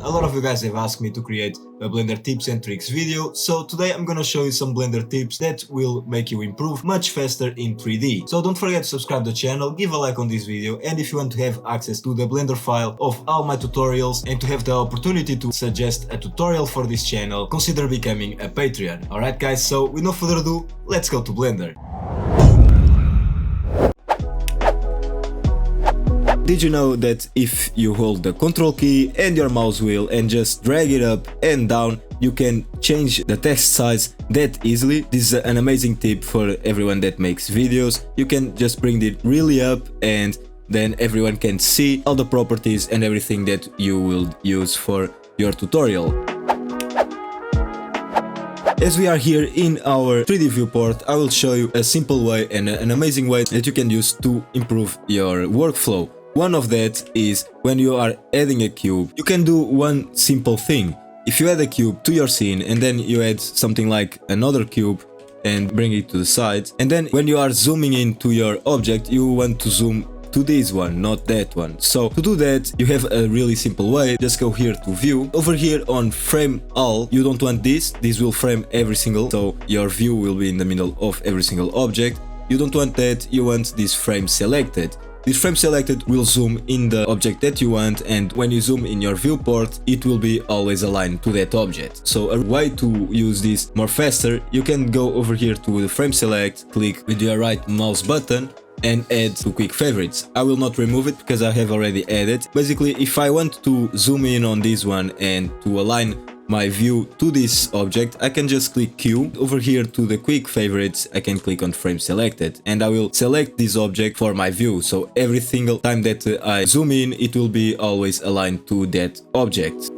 A lot of you guys have asked me to create a Blender tips and tricks video, so today I'm gonna show you some Blender tips that will make you improve much faster in 3D. So don't forget to subscribe to the channel, give a like on this video, and if you want to have access to the Blender file of all my tutorials and to have the opportunity to suggest a tutorial for this channel, consider becoming a Patreon. Alright guys, so with no further ado, let's go to Blender. Did you know that if you hold the control key and your mouse wheel and just drag it up and down, you can change the text size that easily? This is an amazing tip for everyone that makes videos. You can just bring it really up and then everyone can see all the properties and everything that you will use for your tutorial. As we are here in our 3D viewport, I will show you a simple way and an amazing way that you can use to improve your workflow. One of that is when you are adding a cube, you can do one simple thing. If you add a cube to your scene and then you add something like another cube and bring it to the side, and then when you are zooming into your object, you want to zoom to this one, not that one. So to do that, you have a really simple way. Just go here to view. Over here on frame all, you don't want this will frame every single, so your view will be in the middle of every single object. You don't want that, you want this frame selected. This frame selected will zoom in the object that you want, and when you zoom in your viewport, it will be always aligned to that object. So a way to use this more faster, you can go over here to the frame select, click with your right mouse button and add to quick favorites. I will not remove it because I have already added. Basically, if I want to zoom in on this one and to align my view to this object, I can just click Q. Over here to the quick favorites, I can click on frame selected and I will select this object for my view. So every single time that I zoom in, it will be always aligned to that object.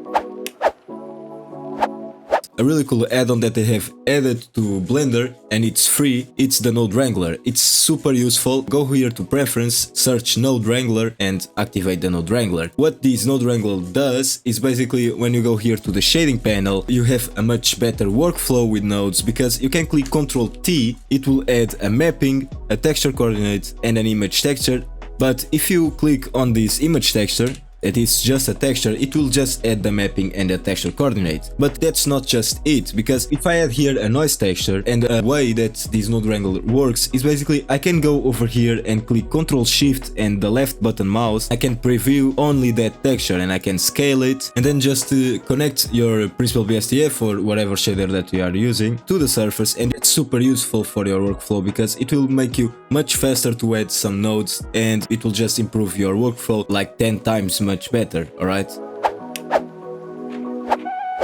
A really cool add-on that they have added to Blender, and it's free, it's the Node Wrangler. It's super useful. Go here to Preference, search Node Wrangler and activate the Node Wrangler. What this Node Wrangler does is basically when you go here to the shading panel, you have a much better workflow with nodes because you can click Ctrl T, it will add a mapping, a texture coordinate and an image texture. But if you click on this image texture, it is just a texture, it will just add the mapping and the texture coordinate. But that's not just it, because if I add here a noise texture, and a way that this Node Wrangler works is basically I can go over here and click Ctrl Shift and the left button mouse, I can preview only that texture and I can scale it, and then just connect your Principled BSDF or whatever shader that you are using to the surface, and it's super useful for your workflow because it will make you much faster to add some nodes and it will just improve your workflow like 10 times much better, alright?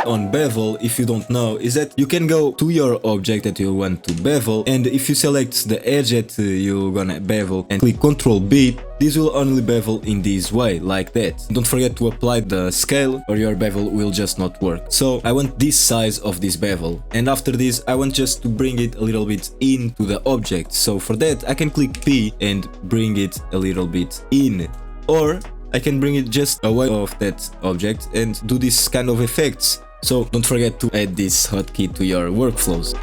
On bevel, if you don't know, is that you can go to your object that you want to bevel, and if you select the edge that you're gonna bevel and click Ctrl B, this will only bevel in this way, like that. Don't forget to apply the scale or your bevel will just not work. So I want this size of this bevel, and after this I want just to bring it a little bit into the object. So for that I can click P and bring it a little bit in, or I can bring it just away of that object and do this kind of effects. So don't forget to add this hotkey to your workflows.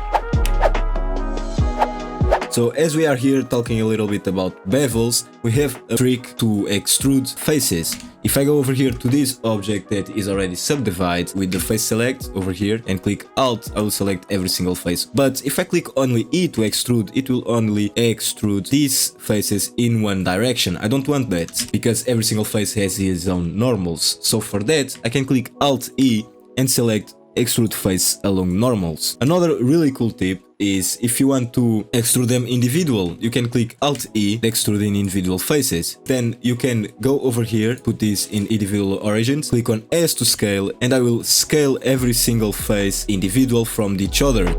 So as we are here talking a little bit about bevels, we have a trick to extrude faces. If I go over here to this object that is already subdivided with the face select over here and click Alt, I will select every single face. But if I click only E to extrude, it will only extrude these faces in one direction. I don't want that because every single face has its own normals. So for that, I can click Alt E and select extrude face along normals. Another really cool tip is if you want to extrude them individual, you can click Alt E, extrude in individual faces. Then you can go over here, put this in individual origins, click on S to scale, and I will scale every single face individual from each other.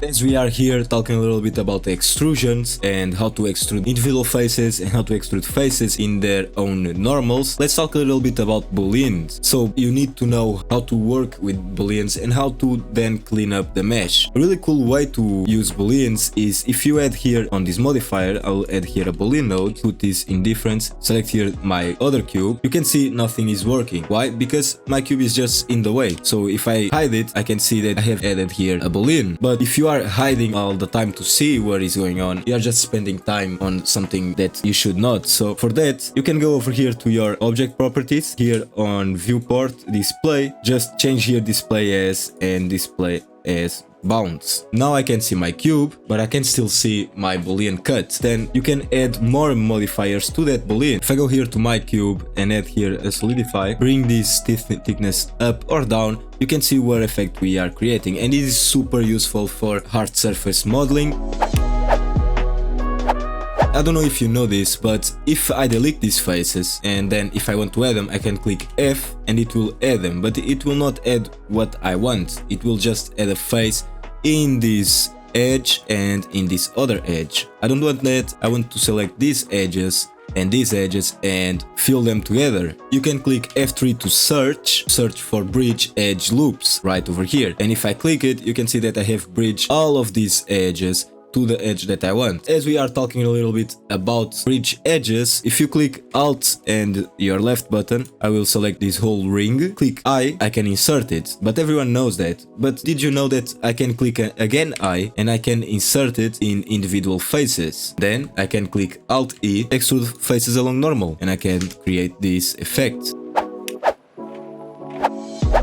As we are here talking a little bit about extrusions and how to extrude individual faces and how to extrude faces in their own normals, let's talk a little bit about booleans. So you need to know how to work with booleans and how to then clean up the mesh. A really cool way to use booleans is if you add here on this modifier, I will add here a boolean node, put this in difference, select here my other cube, you can see nothing is working. Why? Because my cube is just in the way. So if I hide it, I can see that I have added here a boolean. But if you are are hiding all the time to see what is going on, you are just spending time on something that you should not. So for that, you can go over here to your object properties, here on viewport display, just change here display as and display as bounds. Now I can see my cube, but I can still see my boolean cut. Then you can add more modifiers to that boolean. If I go here to my cube and add here a solidify, bring this thickness up or down, you can see what effect we are creating, and it is super useful for hard surface modeling. I don't know if you know this, but if I delete these faces and then if I want to add them, I can click F and it will add them, but it will not add what I want. It will just add a face in this edge and in this other edge. I don't want that. I want to select these edges and fill them together. You can click F3 to search for bridge edge loops right over here. And if I click it, you can see that I have bridged all of these edges to the edge that I want. As we are talking a little bit about bridge edges, if you click Alt and your left button, I will select this whole ring. Click I can insert it, but everyone knows that. But did you know that I can click again I and I can insert it in individual faces? Then I can click Alt E, extrude faces along normal, and I can create this effect.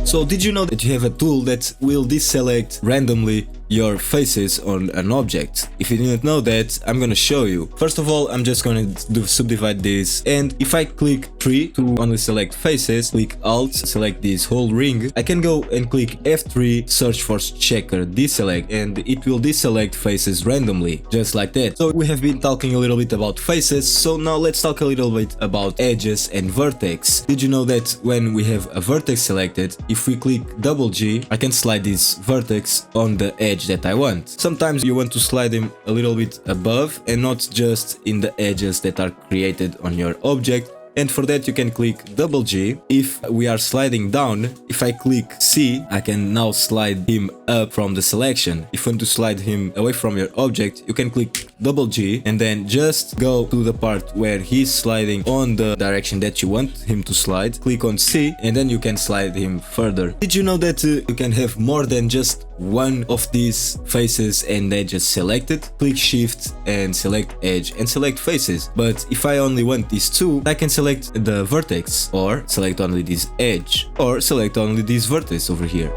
So did you know that you have a tool that will deselect randomly your faces on an object? If you didn't know that, I'm gonna show you. First of all, I'm just gonna subdivide this, and if I click 3 to only select faces, click Alt, select this whole ring, I can go and click F3, search for checker deselect, and it will deselect faces randomly, just like that. So we have been talking a little bit about faces, so now let's talk a little bit about edges and vertex. Did you know that when we have a vertex selected, if we click double G, I can slide this vertex on the edge that I want. Sometimes you want to slide them a little bit above and not just in the edges that are created on your object. And for that you can click double G. If we are sliding down, if I click C, I can now slide him up from the selection. If you want to slide him away from your object, you can click double G and then just go to the part where he's sliding on the direction that you want him to slide. Click on C and then you can slide him further. Did you know that you can have more than just one of these faces and edges selected? Click Shift and select edge and select faces. But if I only want these two, I can select the vertex, or select only this edge, or select only this vertex over here.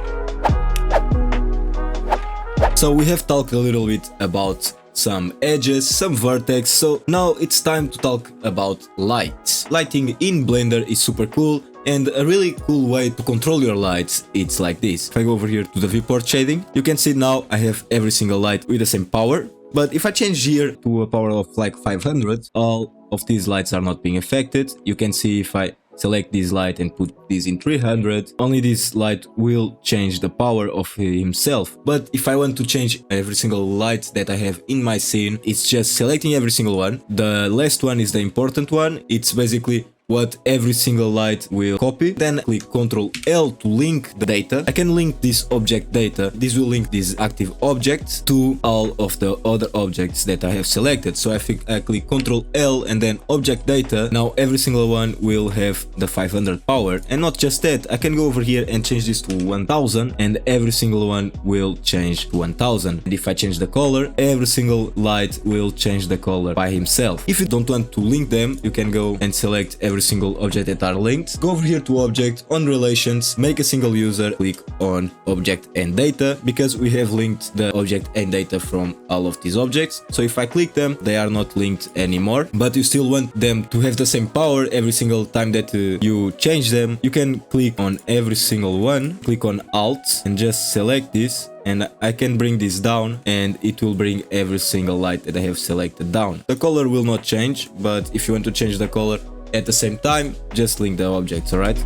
So we have talked a little bit about some edges, some vertex, so now it's time to talk about light. Lighting in Blender is super cool, and a really cool way to control your lights, it's like this. If I go over here to the viewport shading, you can see now I have every single light with the same power. But if I change here to a power of like 500, all of these lights are not being affected. You can see if I select this light and put this in 300, only this light will change the power of himself. But if I want to change every single light that I have in my scene, it's just selecting every single one. The last one is the important one. It's basically what every single light will copy. Then click Ctrl L to link the data. I can link this object data. This will link this active object to all of the other objects that I have selected. So I click Ctrl L and then object data. Now every single one will have the 500 power. And not just that, I can go over here and change this to 1000 and every single one will change to 1000. And if I change the color, every single light will change the color by himself. If you don't want to link them, you can go and select every single object that are linked. Go over here to object, on relations, make a single user, click on object and data, because we have linked the object and data from all of these objects. So if I click them, they are not linked anymore, but you still want them to have the same power every single time that you change them. You can click on every single one, click on Alt and just select this, and I can bring this down and it will bring every single light that I have selected down. The color will not change, but if you want to change the color at the same time, just link the objects, alright?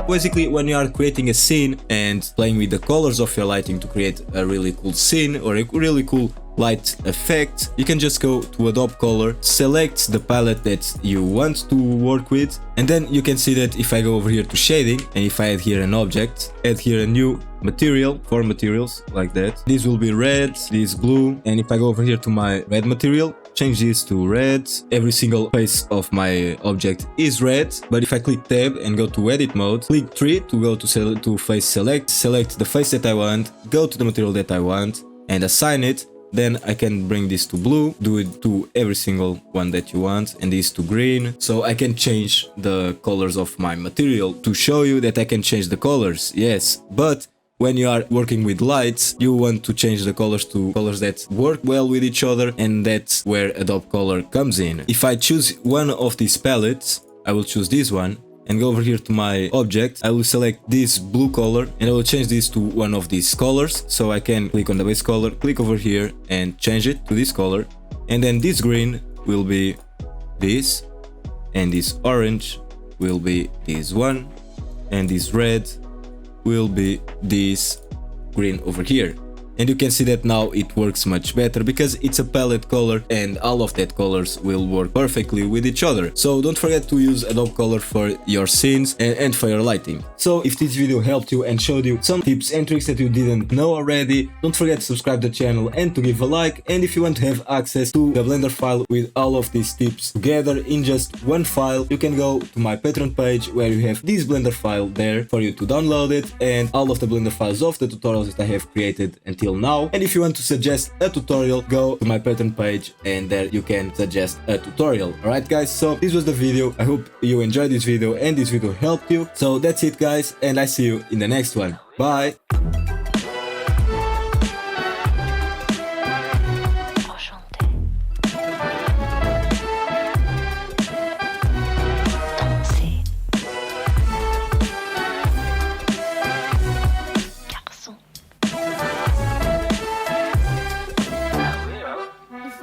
Basically, when you are creating a scene and playing with the colors of your lighting to create a really cool scene or a really cool light effect, you can just go to Adobe Color, select the palette that you want to work with, and then you can see that if I go over here to shading and if I add here an object, add here a new material, 4 materials like that, this will be red, this blue, and if I go over here to my red material, change this to red. Every single face of my object is red, but if I click tab and go to edit mode, click 3 to go to face select, select the face that I want, go to the material that I want and assign it. Then I can bring this to blue, do it to every single one that you want, and this to green. So I can change the colors of my material to show you that I can change the colors, yes. But when you are working with lights, you want to change the colors to colors that work well with each other, and that's where Adobe Color comes in. If I choose one of these palettes, I will choose this one and go over here to my object. I will select this blue color and I will change this to one of these colors. So I can click on the base color, click over here and change it to this color. And then this green will be this, and this orange will be this one, and this red will be this green over here. And you can see that now it works much better because it's a palette color and all of that colors will work perfectly with each other. So don't forget to use Adobe Color for your scenes and for your lighting. So if this video helped you and showed you some tips and tricks that you didn't know already, don't forget to subscribe to the channel and to give a like. And if you want to have access to the Blender file with all of these tips together in just one file, you can go to my Patreon page where you have this Blender file there for you to download it, and all of the Blender files of the tutorials that I have created until now. And if you want to suggest a tutorial, go to my Patreon page and there you can suggest a tutorial. Alright guys, so this was the video. I hope you enjoyed this video and this video helped you. So that's it guys, and I see you in the next one. Bye!